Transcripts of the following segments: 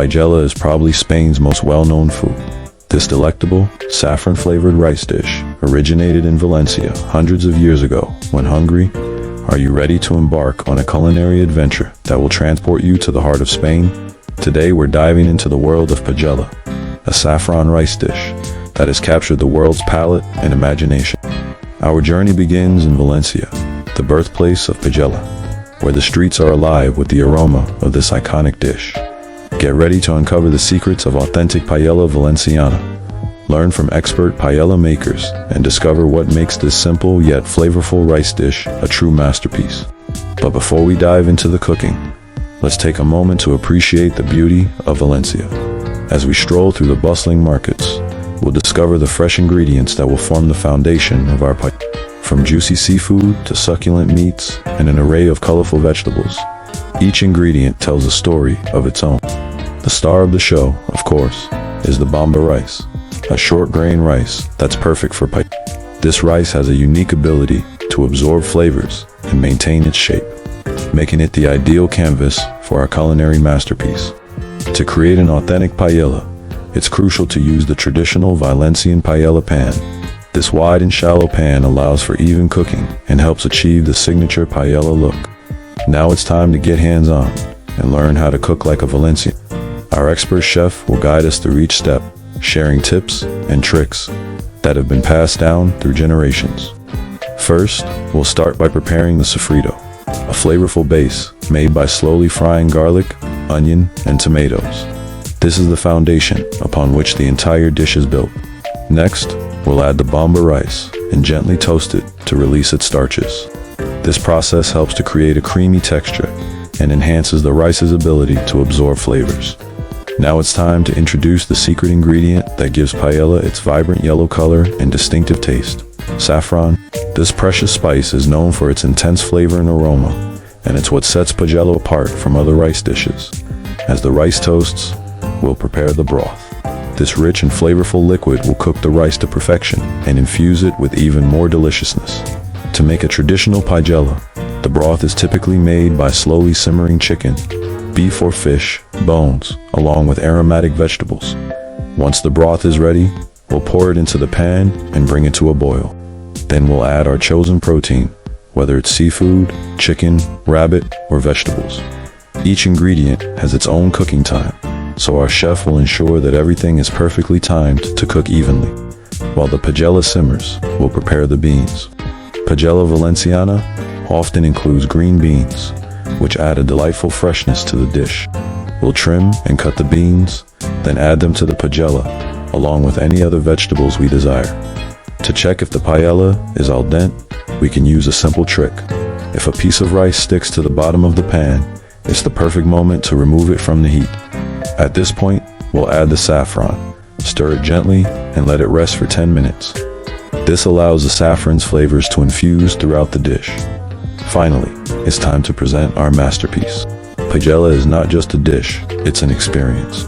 paella is probably Spain's most well-known food. This delectable, saffron-flavored rice dish originated in Valencia hundreds of years ago. When hungry, are you ready to embark on a culinary adventure that will transport you to the heart of Spain? Today we're diving into the world of paella, a saffron rice dish that has captured the world's palate and imagination. Our journey begins in Valencia, the birthplace of paella, where the streets are alive with the aroma of this iconic dish. Get ready to uncover the secrets of authentic Paella Valenciana. Learn from expert paella makers and discover what makes this simple yet flavorful rice dish a true masterpiece. But before we dive into the cooking, let's take a moment to appreciate the beauty of Valencia. As we stroll through the bustling markets, we'll discover the fresh ingredients that will form the foundation of our paella. From juicy seafood to succulent meats and an array of colorful vegetables, each ingredient tells a story of its own. The star of the show, of course, is the Bomba rice, a short grain rice that's perfect for paella. This rice has a unique ability to absorb flavors and maintain its shape, making it the ideal canvas for our culinary masterpiece. To create an authentic paella, it's crucial to use the traditional Valencian paella pan. This wide and shallow pan allows for even cooking and helps achieve the signature paella look. Now it's time to get hands-on and learn how to cook like a Valencian. Our expert chef will guide us through each step, sharing tips and tricks that have been passed down through generations. First, we'll start by preparing the Sofrito, a flavorful base made by slowly frying garlic, onion, and tomatoes. This is the foundation upon which the entire dish is built. Next, we'll add the Bomba rice and gently toast it to release its starches. This process helps to create a creamy texture and enhances the rice's ability to absorb flavors. Now it's time to introduce the secret ingredient that gives paella its vibrant yellow color and distinctive taste: saffron. This precious spice is known for its intense flavor and aroma, and it's what sets paella apart from other rice dishes. As the rice toasts, we'll prepare the broth. This rich and flavorful liquid will cook the rice to perfection and infuse it with even more deliciousness. To make a traditional paella, the broth is typically made by slowly simmering chicken, beef or fish bones, along with aromatic vegetables. Once the broth is ready, we'll pour it into the pan and bring it to a boil. Then we'll add our chosen protein, whether it's seafood, chicken, rabbit, or vegetables. Each ingredient has its own cooking time, so our chef will ensure that everything is perfectly timed to cook evenly. While the paella simmers, we'll prepare the beans. Paella Valenciana often includes green beans, which add a delightful freshness to the dish. We'll trim and cut the beans, then add them to the paella, along with any other vegetables we desire. To check if the paella is al dente, we can use a simple trick. If a piece of rice sticks to the bottom of the pan, it's the perfect moment to remove it from the heat. At this point, we'll add the saffron, stir it gently, and let it rest for 10 minutes. This allows the saffron's flavors to infuse throughout the dish. Finally, it's time to present our masterpiece. Paella is not just a dish, it's an experience.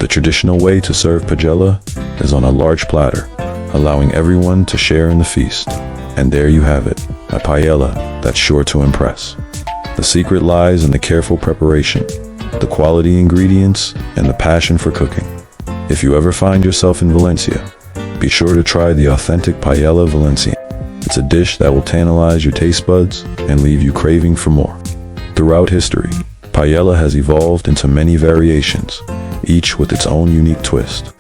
The traditional way to serve paella is on a large platter, allowing everyone to share in the feast. And there you have it, a paella that's sure to impress. The secret lies in the careful preparation, the quality ingredients, and the passion for cooking. If you ever find yourself in Valencia, be sure to try the authentic Paella Valenciana. It's a dish that will tantalize your taste buds and leave you craving for more. Throughout history, paella has evolved into many variations, each with its own unique twist.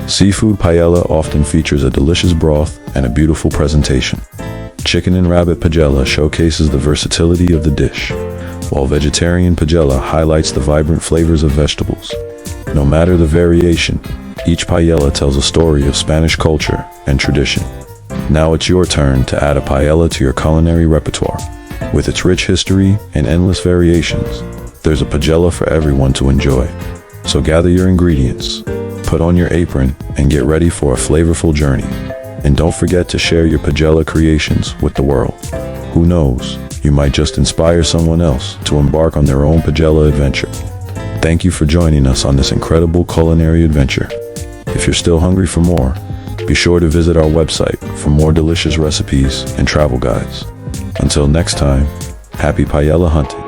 Seafood paella often features a delicious broth and a beautiful presentation. Chicken and rabbit paella showcases the versatility of the dish, while vegetarian paella highlights the vibrant flavors of vegetables. No matter the variation, each paella tells a story of Spanish culture and tradition. Now it's your turn to add a paella to your culinary repertoire. With its rich history and endless variations, there's a paella for everyone to enjoy. So gather your ingredients, put on your apron, and get ready for a flavorful journey. And don't forget to share your paella creations with the world. Who knows, you might just inspire someone else to embark on their own paella adventure. Thank you for joining us on this incredible culinary adventure. If you're still hungry for more, be sure to visit our website for more delicious recipes and travel guides. Until next time, happy paella hunting.